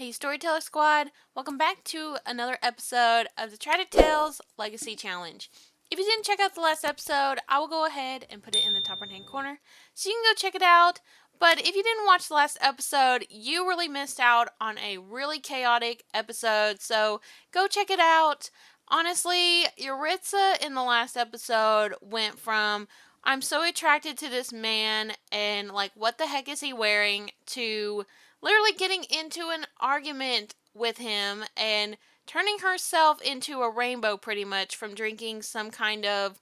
Hey Storyteller Squad, welcome back to another episode of the Tragic Tales Legacy Challenge. If you didn't check out the last episode, I will go ahead and put it in the top right hand corner so you can go check it out. But if you didn't watch the last episode, you really missed out on a really chaotic episode, so go check it out. Honestly, Yaretzi in the last episode went from I'm so attracted to this man and like what the heck is he wearing to literally getting into an argument with him and turning herself into a rainbow pretty much from drinking some kind of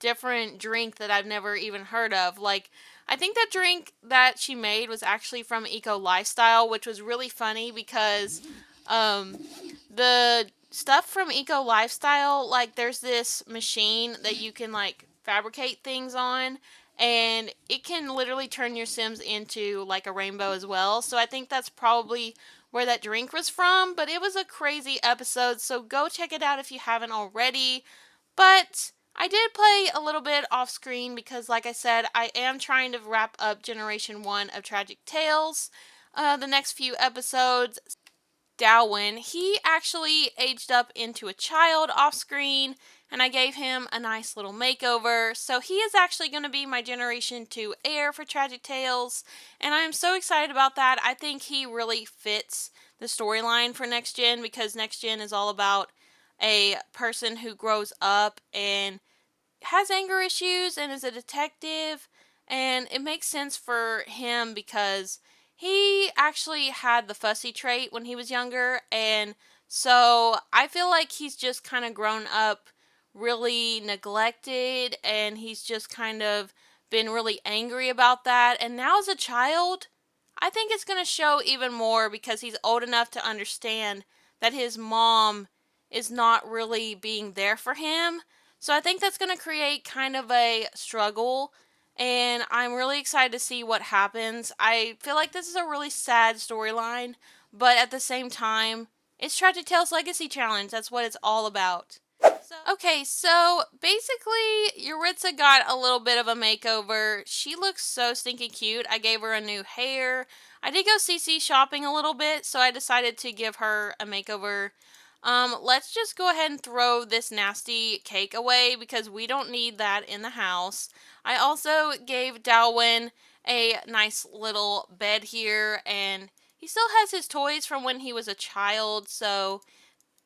different drink that I've never even heard of. Like, I think that drink that she made was actually from Eco Lifestyle, which was really funny because the stuff from Eco Lifestyle, like, there's this machine that you can, like, fabricate things on, and it can literally turn your Sims into, like, a rainbow as well. So I think that's probably where that drink was from, but it was a crazy episode, so go check it out if you haven't already. But I did play a little bit off screen because, like I said, I am trying to wrap up Generation 1 of Tragic Tales. The next few episodes, Dowon, he actually aged up into a child off screen, and I gave him a nice little makeover. So he is actually going to be my Generation 2 heir for Tragic Tales, and I'm so excited about that. I think he really fits the storyline for Next Gen because Next Gen is all about a person who grows up and has anger issues and is a detective, and it makes sense for him because he actually had the fussy trait when he was younger, and so I feel like he's just kind of grown up really neglected, and he's just kind of been really angry about that. And now as a child, I think it's going to show even more because he's old enough to understand that his mom is not really being there for him. So I think that's going to create kind of a struggle, and I'm really excited to see what happens. I feel like this is a really sad storyline, but at the same time, it's Tragic Tales Legacy Challenge. That's what it's all about. Okay, so basically, Yaretzi got a little bit of a makeover. She looks so stinking cute. I gave her a new hair. I did go CC shopping a little bit, so I decided to give her a makeover. Let's just go ahead and throw this nasty cake away because we don't need that in the house. I also gave Dowon a nice little bed here, and he still has his toys from when he was a child, so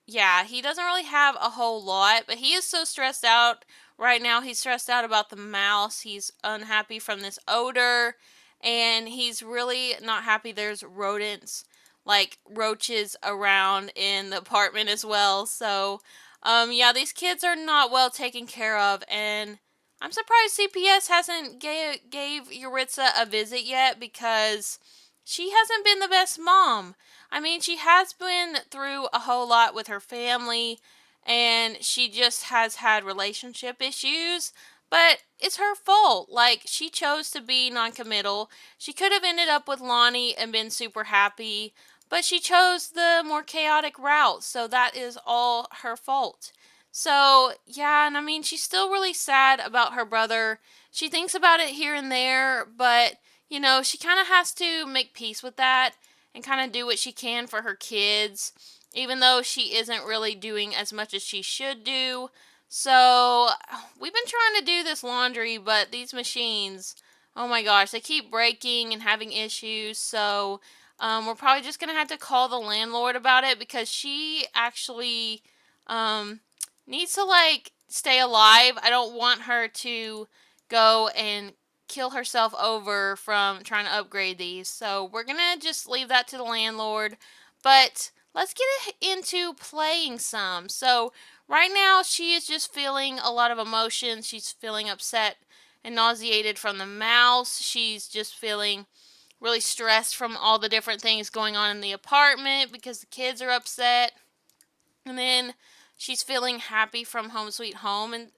yeah, he doesn't really have a whole lot, but he is so stressed out right now. He's stressed out about the mouse. He's unhappy from this odor, and he's really not happy there's rodents, like roaches around in the apartment as well. So, yeah, these kids are not well taken care of, and I'm surprised CPS hasn't gave Yaretzi a visit yet because she hasn't been the best mom. I mean, she has been through a whole lot with her family, and she just has had relationship issues, but it's her fault. Like, she chose to be non-committal. She could have ended up with Lonnie and been super happy, but she chose the more chaotic route, so that is all her fault. So, yeah, and I mean, she's still really sad about her brother. She thinks about it here and there, but you know, she kind of has to make peace with that and kind of do what she can for her kids, even though she isn't really doing as much as she should do. So, we've been trying to do this laundry, but these machines, oh my gosh, they keep breaking and having issues. So, we're probably just going to have to call the landlord about it because she actually needs to, like, stay alive. I don't want her to go and kill herself over from trying to upgrade these. So we're gonna just leave that to the landlord. But let's get into playing some. So right now she is just feeling a lot of emotions. She's feeling upset and nauseated from the mouse. She's just feeling really stressed from all the different things going on in the apartment because the kids are upset. And then she's feeling happy from Home Sweet Home, and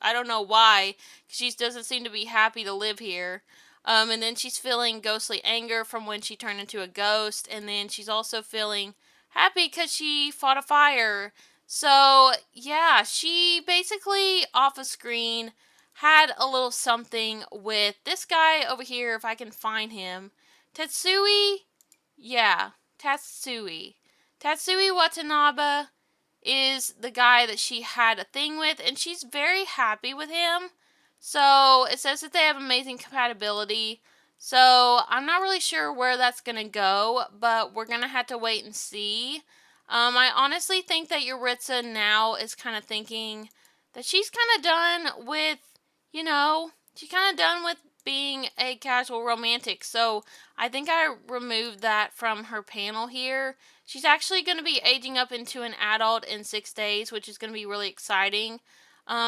I don't know why, because she doesn't seem to be happy to live here. And then she's feeling ghostly anger from when she turned into a ghost, and then she's also feeling happy because she fought a fire. So, yeah, she basically, off a screen, had a little something with this guy over here, if I can find him. Tetsui? Yeah. Tatsui. Tatsui Watanabe is the guy that she had a thing with, and she's very happy with him. So it says that they have amazing compatibility. So I'm not really sure where that's going to go, but we're going to have to wait and see. I honestly think that Yaretzi now is kind of thinking that she's kind of done with, she's kind of done with being a casual romantic. So I think I removed that from her panel here. She's actually going to be aging up into an adult in 6 days, which is going to be really exciting.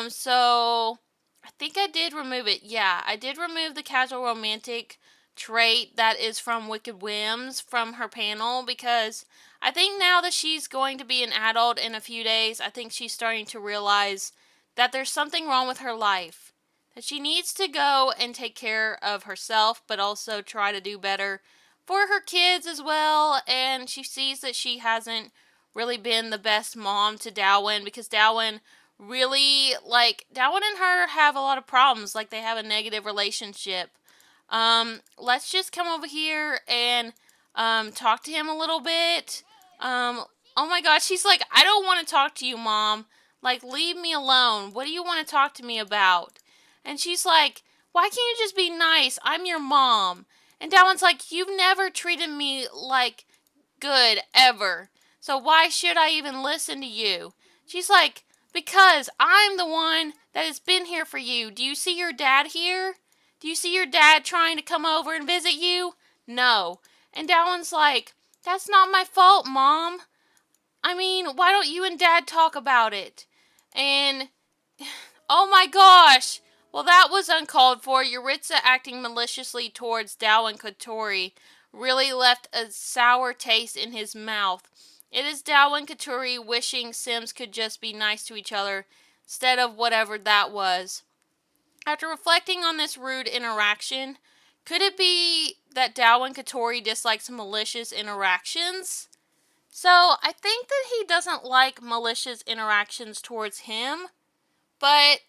So I think I did remove it. Yeah, I did remove the casual romantic trait that is from Wicked Whims from her panel, because I think now that she's going to be an adult in a few days, I think she's starting to realize that there's something wrong with her life. That she needs to go and take care of herself, but also try to do better for her kids as well. And she sees that she hasn't really been the best mom to Dowon, because Dowon really, Dowon and her have a lot of problems. Like, they have a negative relationship. Let's just come over here and talk to him a little bit. Oh my gosh, she's like, I don't want to talk to you, Mom. Like, leave me alone. What do you want to talk to me about? And she's like, why can't you just be nice? I'm your mom. And Dowon's like, you've never treated me like good ever. So why should I even listen to you? She's like, because I'm the one that has been here for you. Do you see your dad here? Do you see your dad trying to come over and visit you? No. And Dowon's like, that's not my fault, Mom. I mean, why don't you and Dad talk about it? And, oh my gosh. Well, that was uncalled for. Yaretzi acting maliciously towards Dowon Katori really left a sour taste in his mouth. It is Dowon Katori wishing Sims could just be nice to each other instead of whatever that was. After reflecting on this rude interaction, could it be that Dowon Katori dislikes malicious interactions? So, I think that he doesn't like malicious interactions towards him, but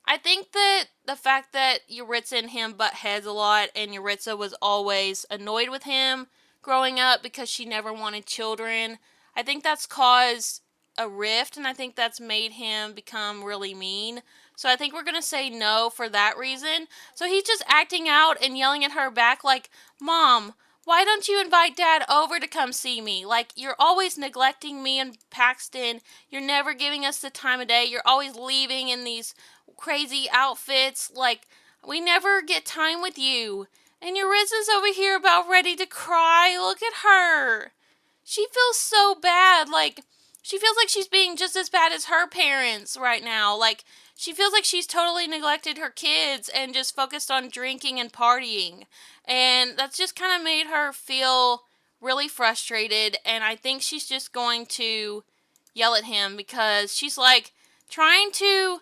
I think that the fact that Yaretzi and him butt heads a lot, and Yaretzi was always annoyed with him growing up because she never wanted children, I think that's caused a rift, and I think that's made him become really mean. So I think we're going to say no for that reason. So he's just acting out and yelling at her back like, Mom, why don't you invite Dad over to come see me? Like, you're always neglecting me and Paxton. You're never giving us the time of day. You're always leaving in these crazy outfits. Like, we never get time with you. And Yaretzi's over here about ready to cry. Look at her. She feels so bad. Like, she feels like she's being just as bad as her parents right now. Like, she feels like she's totally neglected her kids and just focused on drinking and partying. And that's just kind of made her feel really frustrated. And I think she's just going to yell at him because she's like trying to,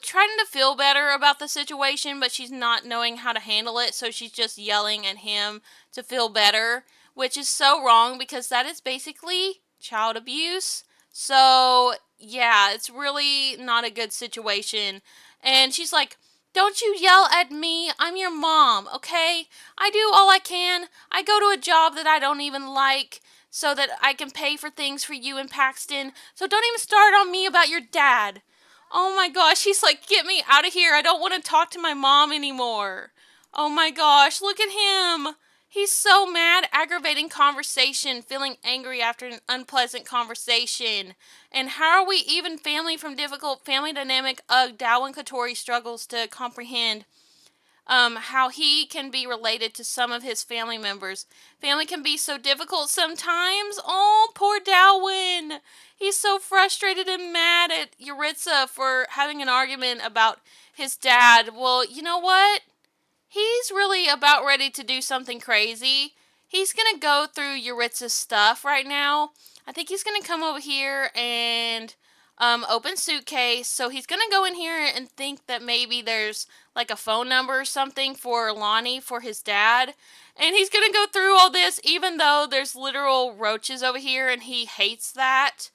trying to feel better about the situation, but she's not knowing how to handle it. So she's just yelling at him to feel better, which is so wrong because that is basically child abuse. So, yeah, it's really not a good situation. And she's like, don't you yell at me. I'm your mom, okay? I do all I can. I go to a job that I don't even like so that I can pay for things for you and Paxton. So don't even start on me about your dad. Oh my gosh, he's like, get me out of here. I don't want to talk to my mom anymore. Oh my gosh, look at him. He's so mad, aggravating conversation, feeling angry after an unpleasant conversation. And how are we even family from difficult family dynamic? Dowon Katori struggles to comprehend how he can be related to some of his family members. Family can be so difficult sometimes. Oh, poor Dowon. He's so frustrated and mad at Yaretzi for having an argument about his dad. Well, you know what? He's really about ready to do something crazy. He's going to go through Yaretzi's stuff right now. I think he's going to come over here and open suitcase. So he's going to go in here and think that maybe there's like a phone number or something for Lonnie, for his dad. And he's going to go through all this even though there's literal roaches over here and he hates that.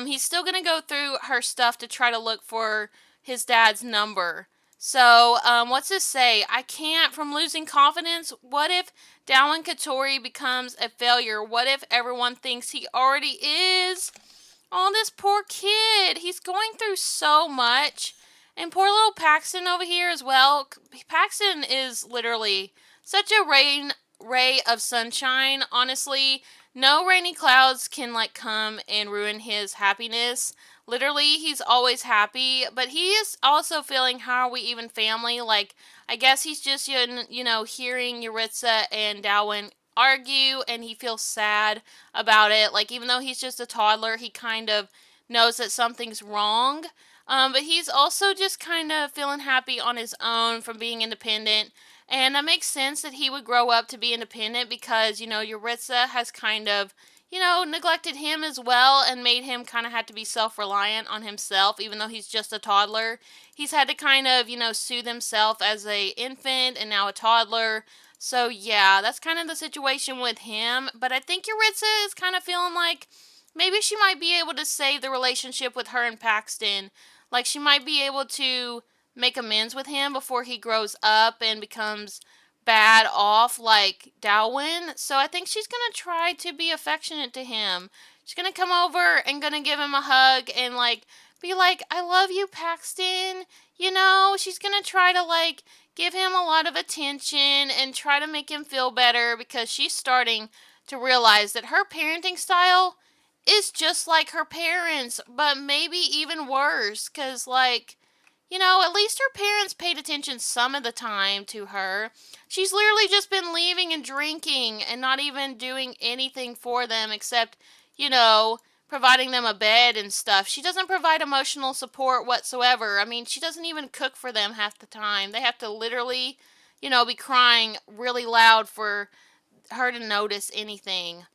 He's still going to go through her stuff to try to look for his dad's number. So, what's this say? I can't from losing confidence. What if Dowon Katori becomes a failure? What if everyone thinks he already is? Oh, this poor kid. He's going through so much. And poor little Paxton over here as well. Paxton is literally such a ray of sunshine. Honestly, no rainy clouds can like come and ruin his happiness. Literally, he's always happy, but he is also feeling how are we even family? Like, I guess he's just hearing Yaretzi and Dowon argue, and he feels sad about it. Like, even though he's just a toddler, he kind of knows that something's wrong. But he's also just kind of feeling happy on his own from being independent. And that makes sense that he would grow up to be independent because, Yaritza has kind of, neglected him as well and made him kind of have to be self reliant on himself, even though he's just a toddler. He's had to kind of, soothe himself as a infant and now a toddler. So yeah, that's kind of the situation with him. But I think Yaritza is kind of feeling like maybe she might be able to save the relationship with her and Paxton. Like she might be able to make amends with him before he grows up and becomes bad off like Dowon. So I think she's gonna try to be affectionate to him. She's gonna come over and gonna give him a hug and like be like, I love you, Paxton. She's gonna try to like give him a lot of attention and try to make him feel better because she's starting to realize that her parenting style is just like her parents, but maybe even worse. Because, like, at least her parents paid attention some of the time to her. She's literally just been leaving and drinking and not even doing anything for them except, providing them a bed and stuff. She doesn't provide emotional support whatsoever. I mean, she doesn't even cook for them half the time. They have to literally, be crying really loud for her to notice anything.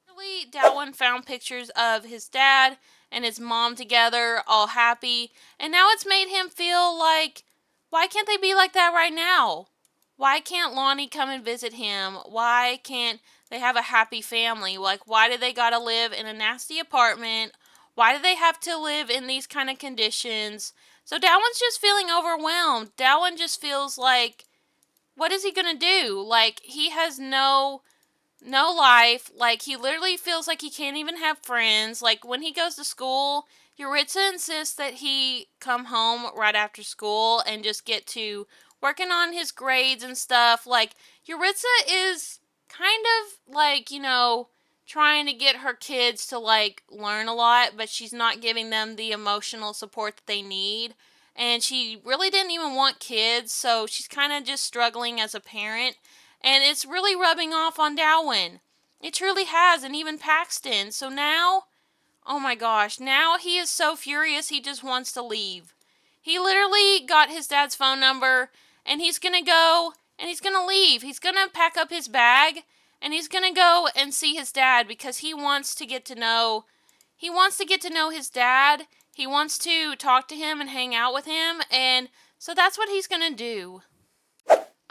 Really, Dowon found pictures of his dad and his mom together, all happy, and now it's made him feel like, why can't they be like that right now? Why can't Lonnie come and visit him? Why can't they have a happy family? Like, why do they gotta live in a nasty apartment? Why do they have to live in these kind of conditions? So Dowon's just feeling overwhelmed. Dowon just feels like, what is he gonna do? Like, he has no life. Like, he literally feels like he can't even have friends. Like, when he goes to school, Yaritza insists that he come home right after school and just get to working on his grades and stuff. Like, Yaritza is kind of like, trying to get her kids to like learn a lot, but she's not giving them the emotional support that they need. And she really didn't even want kids, so she's kind of just struggling as a parent. And it's really rubbing off on Dowon. It truly has, and even Paxton. So now, oh my gosh, now he is so furious he just wants to leave. He literally got his dad's phone number, and he's gonna go and he's gonna leave. He's gonna pack up his bag and he's gonna go and see his dad because he wants to get to know his dad. He wants to talk to him and hang out with him, and so that's what he's gonna do.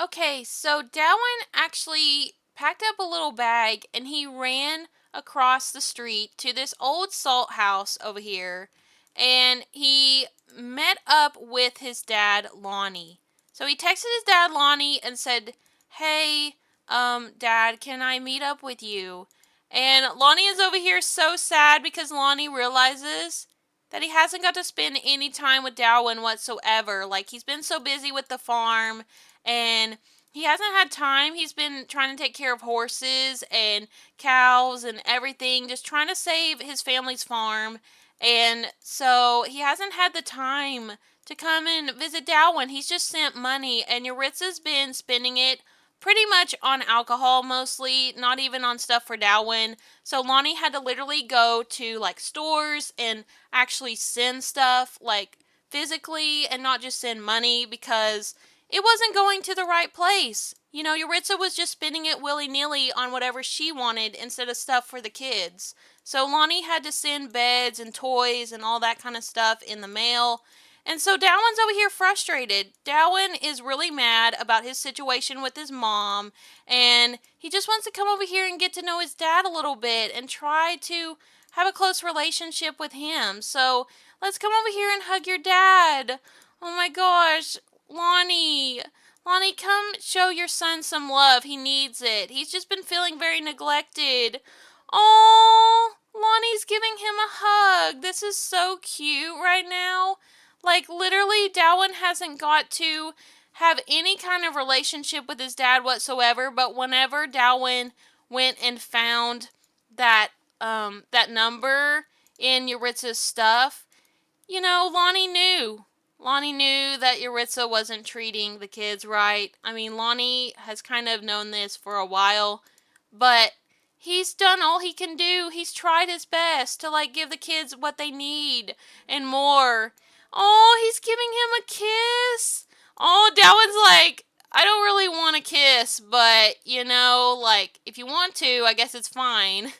Okay, so Dowon actually packed up a little bag and he ran across the street to this old salt house over here, and he met up with his dad, Lonnie. So he texted his dad, Lonnie, and said, Hey, Dad, can I meet up with you? And Lonnie is over here so sad because Lonnie realizes that he hasn't got to spend any time with Dowon whatsoever. Like, he's been so busy with the farm and he hasn't had time. He's been trying to take care of horses and cows and everything, just trying to save his family's farm. And so he hasn't had the time to come and visit Dowon. He's just sent money, and Yaritza's been spending it pretty much on alcohol mostly, not even on stuff for Dowon. So Lonnie had to literally go to like stores and actually send stuff like physically and not just send money because it wasn't going to the right place. Yaritza was just spending it willy-nilly on whatever she wanted instead of stuff for the kids. So Lonnie had to send beds and toys and all that kind of stuff in the mail. And so Dowon's over here frustrated. Dowon is really mad about his situation with his mom, and he just wants to come over here and get to know his dad a little bit and try to have a close relationship with him. So let's come over here and hug your dad. Oh my gosh. Lonnie. Lonnie, come show your son some love. He needs it. He's just been feeling very neglected. Oh, Lonnie's giving him a hug. This is so cute right now. Like, literally, Dowon hasn't got to have any kind of relationship with his dad whatsoever, but whenever Dowon went and found that that number in Yaretzi's stuff, you know, Lonnie knew. Lonnie knew that Yaretzi wasn't treating the kids right. I mean, Lonnie has kind of known this for a while, but he's done all he can do. He's tried his best to, like, give the kids what they need and more. Oh, he's giving him a kiss. Oh, Dowon's like, I don't really want a kiss, but, you know, like, if you want to, I guess it's fine.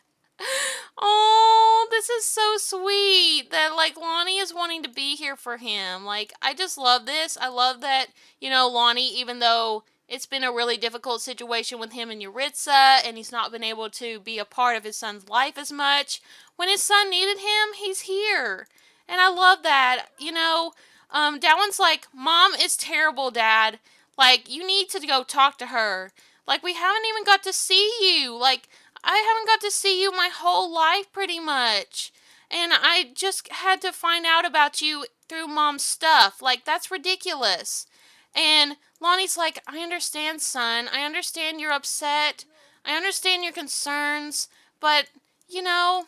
Oh, this is so sweet that, like, Lonnie is wanting to be here for him. Like, I just love this. I love that, you know, Lonnie, even though it's been a really difficult situation with him and Yaretzi, and he's not been able to be a part of his son's life as much, when his son needed him, he's here. And I love that. You know, Dowon's like, Mom is terrible, Dad. Like, you need to go talk to her. Like, we haven't even got to see you. Like, I haven't got to see you my whole life pretty much. And I just had to find out about you through Mom's stuff. Like, that's ridiculous. And Lonnie's like, I understand, son. I understand you're upset. I understand your concerns. But, you know,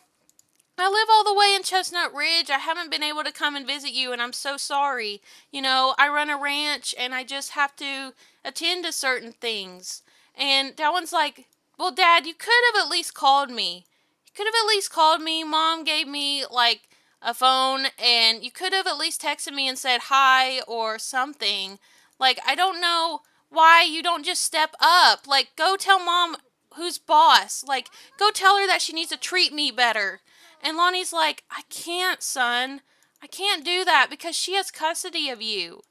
I live all the way in Chestnut Ridge. I haven't been able to come and visit you, and I'm so sorry. You know, I run a ranch, and I just have to attend to certain things. And Dowon's like, well, Dad, you could have at least called me. You could have at least called me. Mom gave me, like, a phone, and you could have at least texted me and said hi or something. Like, I don't know why you don't just step up. Like, go tell Mom who's boss. Like, go tell her that she needs to treat me better. And Lonnie's like, I can't, son. I can't do that because she has custody of you.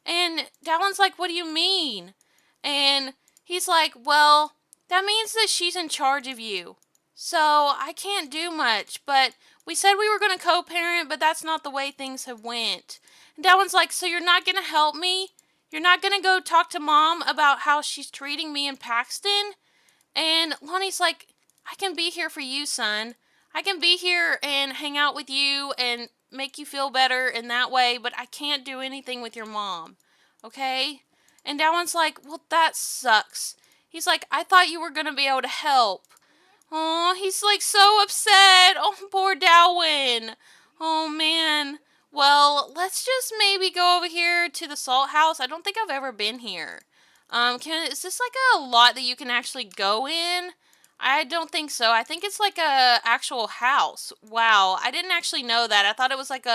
And Dowon's like, what do you mean? And he's like, well, that means that she's in charge of you. So I can't do much, but we said we were going to co-parent, but that's not the way things have went. And Dowon's like, so you're not going to help me? You're not going to go talk to Mom about how she's treating me in Paxton? And Lonnie's like, I can be here for you, son. I can be here and hang out with you and make you feel better in that way, but I can't do anything with your mom. Okay? And Dowon's like, well, that sucks. He's like, I thought you were going to be able to help. Oh, he's like so upset. Oh, poor Dowon. Oh, man. Well, let's just maybe go over here to the salt house. I don't think I've ever been here. Is this like a lot that you can actually go in? I don't think so. I think it's like a actual house. Wow, I didn't actually know that. I thought it was like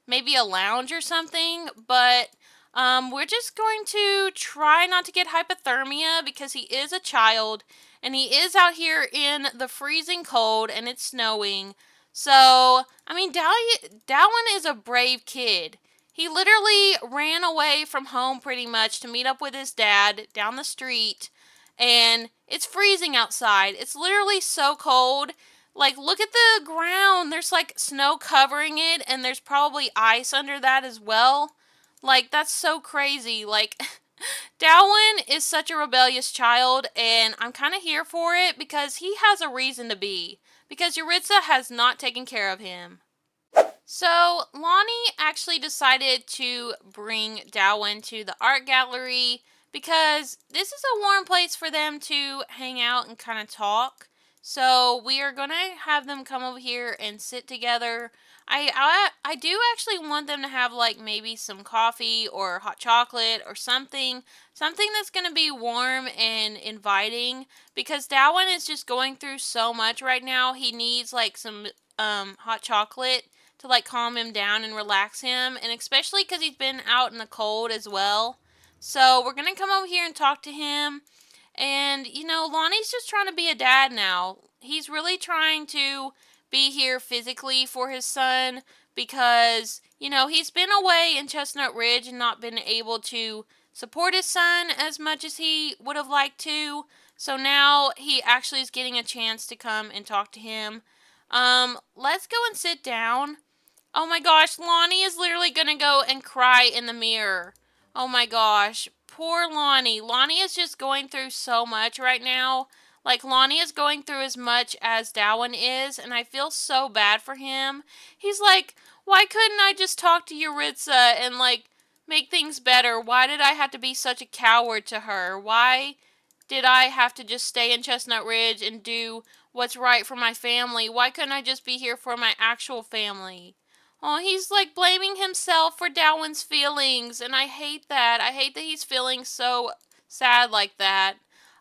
maybe a lounge or something, but we're just going to try not to get hypothermia because he is a child and he is out here in the freezing cold and it's snowing. So, I mean, Dowon is a brave kid. He literally ran away from home pretty much to meet up with his dad down the street, and it's freezing outside. It's literally so cold. Like, look at the ground. There's like snow covering it, and there's probably ice under that as well. Like, that's so crazy. Like, Dowon is such a rebellious child, and I'm kind of here for it because he has a reason to be. Because Yaretzi has not taken care of him. So, Lonnie actually decided to bring Dowon to the art gallery because this is a warm place for them to hang out and kind of talk. So, we are going to have them come over here and sit together. I do actually want them to have like maybe some coffee or hot chocolate or something that's going to be warm and inviting because Dowon is just going through so much right now. He needs like some hot chocolate to like calm him down and relax him, and especially because he's been out in the cold as well. So we're gonna come over here and talk to him. And you know, Lonnie's just trying to be a dad now. He's really trying to be here physically for his son because you know he's been away in Chestnut Ridge and not been able to support his son as much as he would have liked to. So now he actually is getting a chance to come and talk to him. Let's go and sit down. Oh my gosh, Lonnie is literally gonna go and cry in the mirror. Oh my gosh. Poor Lonnie. Lonnie is just going through so much right now. Like, Lonnie is going through as much as Dowon is, and I feel so bad for him. He's like, why couldn't I just talk to Yaretzi and, like, make things better? Why did I have to be such a coward to her? Why did I have to just stay in Chestnut Ridge and do what's right for my family? Why couldn't I just be here for my actual family? Oh, he's like blaming himself for Dowon's feelings, and I hate that. I hate that he's feeling so sad like that.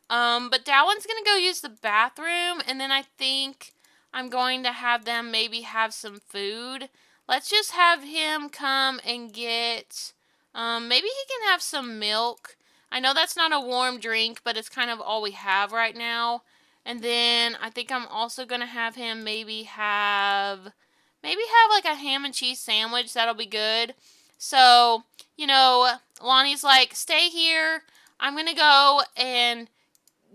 But Dowon's gonna go use the bathroom, and then I think I'm going to have them maybe have some food. Let's just have him come and get, maybe he can have some milk. I know that's not a warm drink, but it's kind of all we have right now. And then I think I'm also gonna have him maybe have like a ham and cheese sandwich. That'll be good. So, Lonnie's like, stay here. I'm going to go and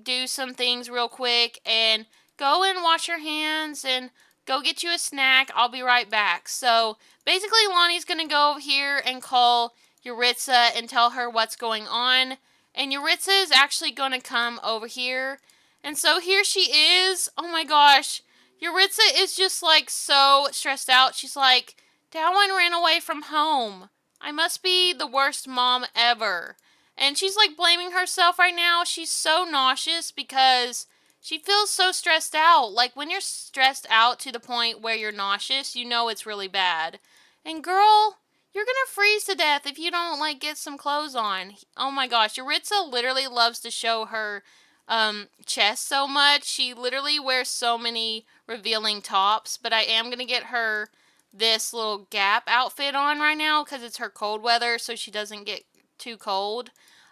do some things real quick and go and wash your hands and go get you a snack. I'll be right back. So, basically, Lonnie's going to go over here and call Yaretzi and tell her what's going on. And Yaretzi is actually going to come over here. And so here she is. Oh my gosh. Yaretzi is just like so stressed out. She's like, Dowon ran away from home. I must be the worst mom ever. And she's like blaming herself right now. She's so nauseous because she feels so stressed out. Like when you're stressed out to the point where you're nauseous, you know it's really bad. And girl, you're gonna freeze to death if you don't like get some clothes on. Oh my gosh, Yaretzi literally loves to show her chest so much. She literally wears so many revealing tops, but I am gonna get her this little Gap outfit on right now because it's her cold weather, so she doesn't get too cold.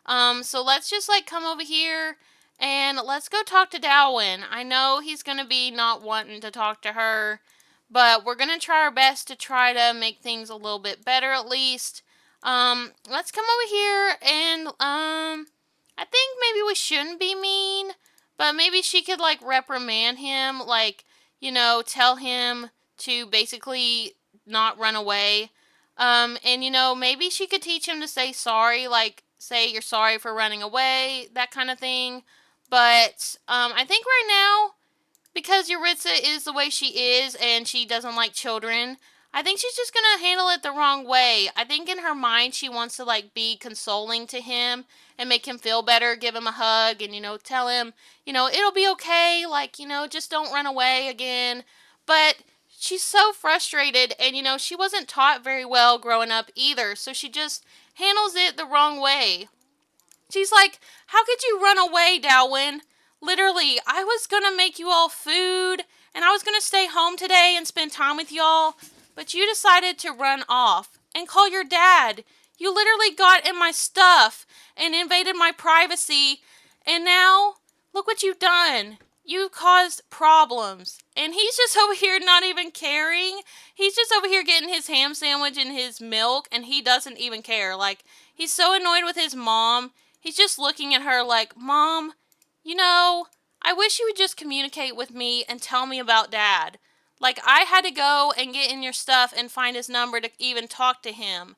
So let's just like come over here and let's go talk to Dowon. I know he's gonna be not wanting to talk to her, but we're gonna try our best to try to make things a little bit better at least. Let's come over here and I think maybe we shouldn't be mean, but maybe she could like reprimand him, like, tell him to basically not run away. And maybe she could teach him to say sorry, like say you're sorry for running away, that kind of thing. But I think right now, because Yaretzi is the way she is and she doesn't like children, I think she's just gonna handle it the wrong way. I think in her mind she wants to like be consoling to him and make him feel better, give him a hug and tell him, it'll be okay, like, just don't run away again. But she's so frustrated and she wasn't taught very well growing up either, so she just handles it the wrong way. She's like, how could you run away, Dowon? Literally, I was gonna make you all food, and I was gonna stay home today and spend time with y'all, but you decided to run off and call your dad. You literally got in my stuff and invaded my privacy, and now, look what you've done. You caused problems. And he's just over here not even caring. He's just over here getting his ham sandwich and his milk, and he doesn't even care. Like, he's so annoyed with his mom. He's just looking at her like, Mom, I wish you would just communicate with me and tell me about Dad. Like, I had to go and get in your stuff and find his number to even talk to him.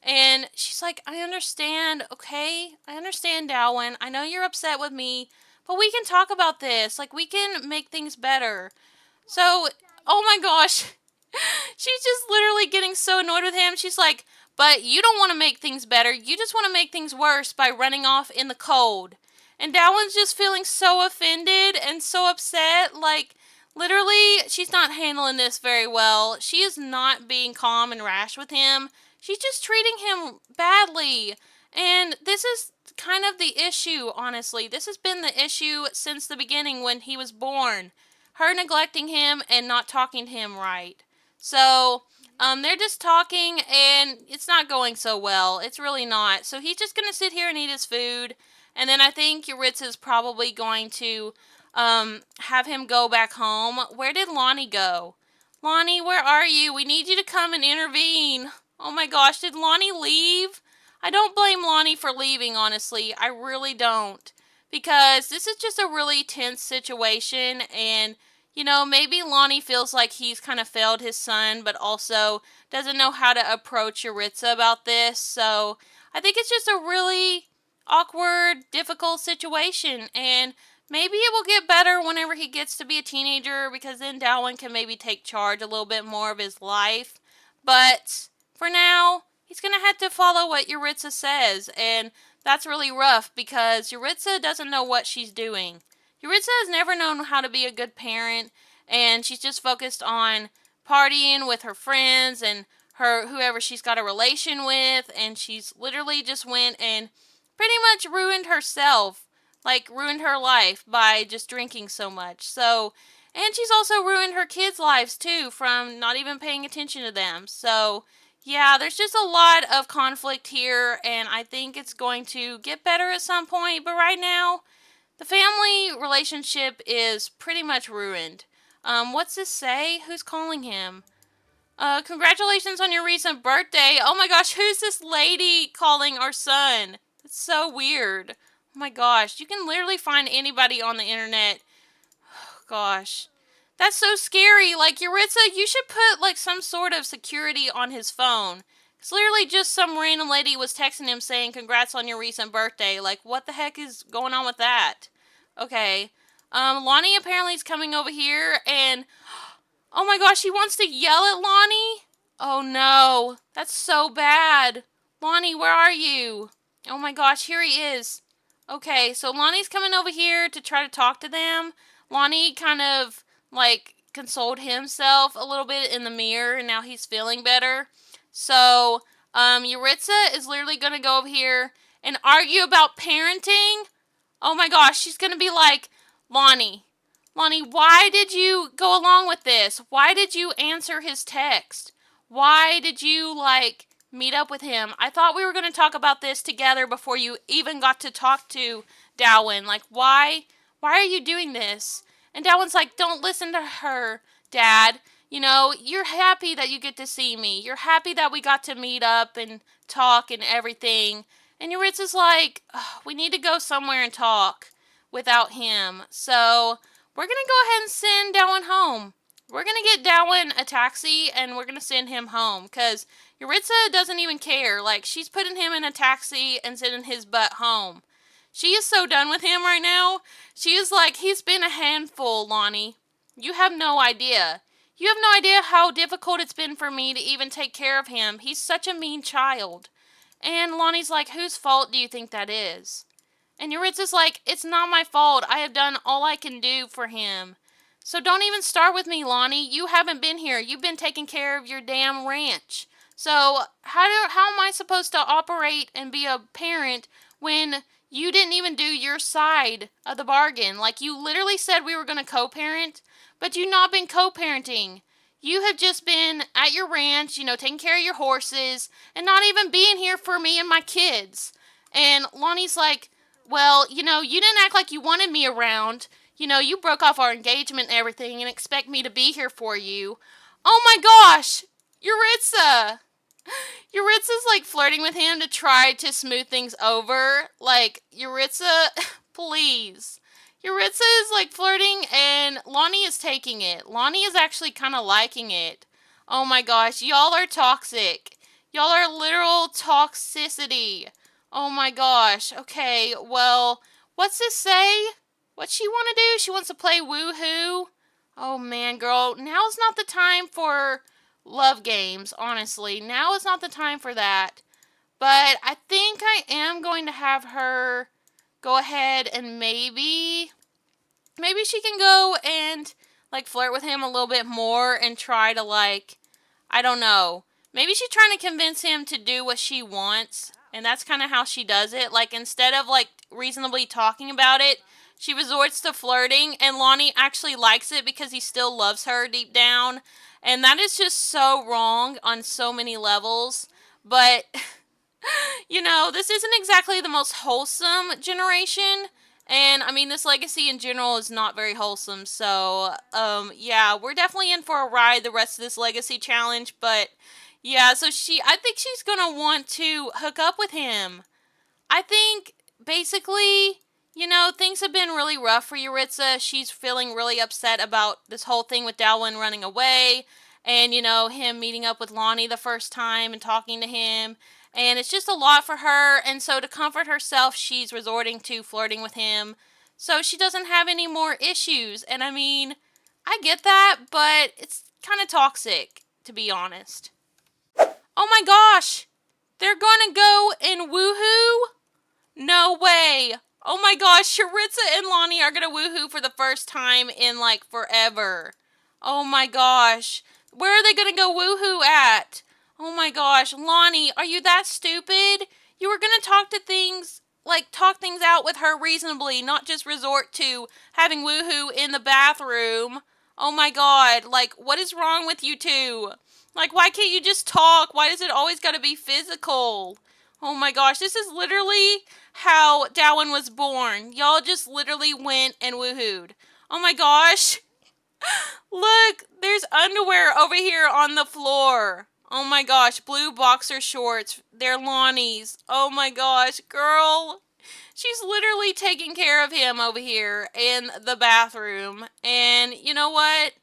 And she's like, I understand, okay? I understand, Dowon. I know you're upset with me, but we can talk about this. Like, we can make things better. So, oh my gosh. She's just literally getting so annoyed with him. She's like, but you don't want to make things better. You just want to make things worse by running off in the cold. And Dowon's just feeling so offended and so upset. Like, literally, she's not handling this very well. She is not being calm and rash with him. She's just treating him badly. And this is kind of the issue, honestly. This has been the issue since the beginning when he was born. Her neglecting him and not talking to him right. So, they're just talking and it's not going so well. It's really not. So he's just going to sit here and eat his food. And then I think Yaretzi is probably going to have him go back home. Where did Lonnie go? Lonnie, where are you? We need you to come and intervene. Oh my gosh, did Lonnie leave? I don't blame Lonnie for leaving, honestly. I really don't. Because this is just a really tense situation and maybe Lonnie feels like he's kind of failed his son, but also doesn't know how to approach Yaretzi about this. So I think it's just a really awkward, difficult situation, and maybe it will get better whenever he gets to be a teenager, because then Dowon can maybe take charge a little bit more of his life. But for now, he's going to have to follow what Yaretzi says, and that's really rough because Yaretzi doesn't know what she's doing. Yaretzi has never known how to be a good parent, and she's just focused on partying with her friends and her whoever she's got a relation with, and she's literally just went and pretty much ruined herself, like ruined her life by just drinking so much. So, and she's also ruined her kids' lives too from not even paying attention to them. So, yeah, there's just a lot of conflict here, and I think it's going to get better at some point, but right now, the family relationship is pretty much ruined. What's this say? Who's calling him? Congratulations on your recent birthday. Oh my gosh, who's this lady calling our son? It's so weird. Oh my gosh, you can literally find anybody on the internet. Oh gosh. That's so scary. Like, Yaretzi, you should put, like, some sort of security on his phone. Because literally just some random lady was texting him saying, congrats on your recent birthday. Like, what the heck is going on with that? Okay. Lonnie apparently is coming over here, and oh my gosh, he wants to yell at Lonnie? Oh no, that's so bad. Lonnie, where are you? Oh my gosh, here he is. Okay, so Lonnie's coming over here to try to talk to them. Lonnie kind of, like, consoled himself a little bit in the mirror, and now he's feeling better. So, Yaretzi is literally going to go over here and argue about parenting. Oh my gosh, she's going to be like, Lonnie, why did you go along with this? Why did you answer his text? Why did you, like, meet up with him? I thought we were going to talk about this together before you even got to talk to Dowon. Like, why are you doing this? And Dowon's like, don't listen to her, Dad. You know, you're happy that you get to see me. You're happy that we got to meet up and talk and everything. And Yaretzi's like, we need to go somewhere and talk without him. So we're going to go ahead and send Dowon home. We're going to get Dowon a taxi, and we're going to send him home, because Yaretzi doesn't even care. Like, she's putting him in a taxi and sending his butt home. She is so done with him right now. She is like, he's been a handful, Lonnie. You have no idea. You have no idea how difficult it's been for me to even take care of him. He's such a mean child. And Lonnie's like, whose fault do you think that is? And Yaretzi's like, it's not my fault. I have done all I can do for him. So don't even start with me, Lonnie. You haven't been here. You've been taking care of your damn ranch. So how am I supposed to operate and be a parent when you didn't even do your side of the bargain? Like, you literally said we were going to co-parent, but you've not been co-parenting. You have just been at your ranch, you know, taking care of your horses, and not even being here for me and my kids. And Lonnie's like, well, you know, you didn't act like you wanted me around. You know, you broke off our engagement and everything and expect me to be here for you. Oh my gosh! Yaretzi! Yaritza's like flirting with him to try to smooth things over. Like, Yaretzi, please. Yaretzi is like flirting, and Lonnie is taking it. Lonnie is actually kind of liking it. Oh my gosh, y'all are toxic. Y'all are literal toxicity. Oh my gosh. Okay, well, what's this say? What's she want to do? She wants to play woohoo? Oh man, girl, now's not the time for love games, honestly. Now is not the time for that. But I think I am going to have her go ahead and maybe she can go and, like, flirt with him a little bit more and try to, like, I don't know. Maybe she's trying to convince him to do what she wants, and that's kind of how she does it. Like, instead of, like, reasonably talking about it, she resorts to flirting, and Lonnie actually likes it because he still loves her deep down. And that is just so wrong on so many levels. But, you know, this isn't exactly the most wholesome generation. And, I mean, this legacy in general is not very wholesome. So, yeah, we're definitely in for a ride the rest of this legacy challenge. But, yeah, so I think she's going to want to hook up with him. I think, basically, you know, things have been really rough for Yaretzi. She's feeling really upset about this whole thing with Dowon running away. And, you know, him meeting up with Lonnie the first time and talking to him. and it's just a lot for her. And so to comfort herself, she's resorting to flirting with him so she doesn't have any more issues. And I mean, I get that, but it's kind of toxic, to be honest. Oh my gosh! They're gonna go and woohoo? No way! Oh my gosh, Yaretzi and Lonnie are gonna woohoo for the first time in like forever. Oh my gosh. Where are they gonna go woohoo at? Oh my gosh, Lonnie, are you that stupid? You were gonna talk things out with her reasonably, not just resort to having woohoo in the bathroom. Oh my god, like, what is wrong with you two? Like, why can't you just talk? Why does it always gotta be physical? Oh my gosh, this is literally how Dowon was born. Y'all just literally went and woohooed. Oh my gosh. Look, there's underwear over here on the floor. Oh my gosh, blue boxer shorts. They're Lonnie's. Oh my gosh, girl. She's literally taking care of him over here in the bathroom. And you know what?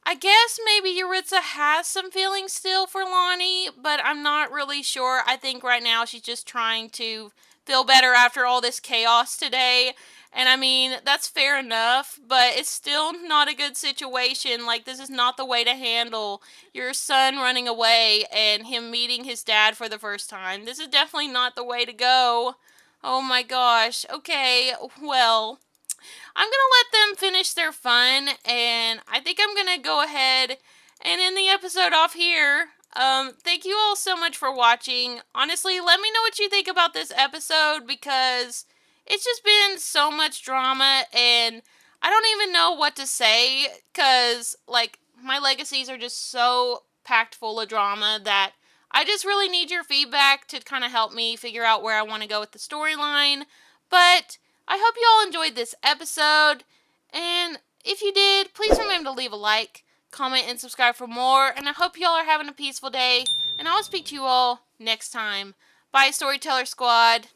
I guess maybe Yaretzi has some feelings still for Lonnie, but I'm not really sure. I think right now she's just trying to feel better after all this chaos today. And I mean, that's fair enough, but it's still not a good situation. Like, this is not the way to handle your son running away and him meeting his dad for the first time. This is definitely not the way to go. Oh my gosh. Okay, well, I'm going to let them finish their fun, and I think I'm going to go ahead and end the episode off here. Thank you all so much for watching. Honestly, let me know what you think about this episode, because it's just been so much drama, and I don't even know what to say, because, like, my legacies are just so packed full of drama that I just really need your feedback to kind of help me figure out where I want to go with the storyline. But I hope you all enjoyed this episode, and if you did, please remember to leave a like, comment, and subscribe for more, and I hope you all are having a peaceful day, and I'll speak to you all next time. Bye, Storyteller Squad.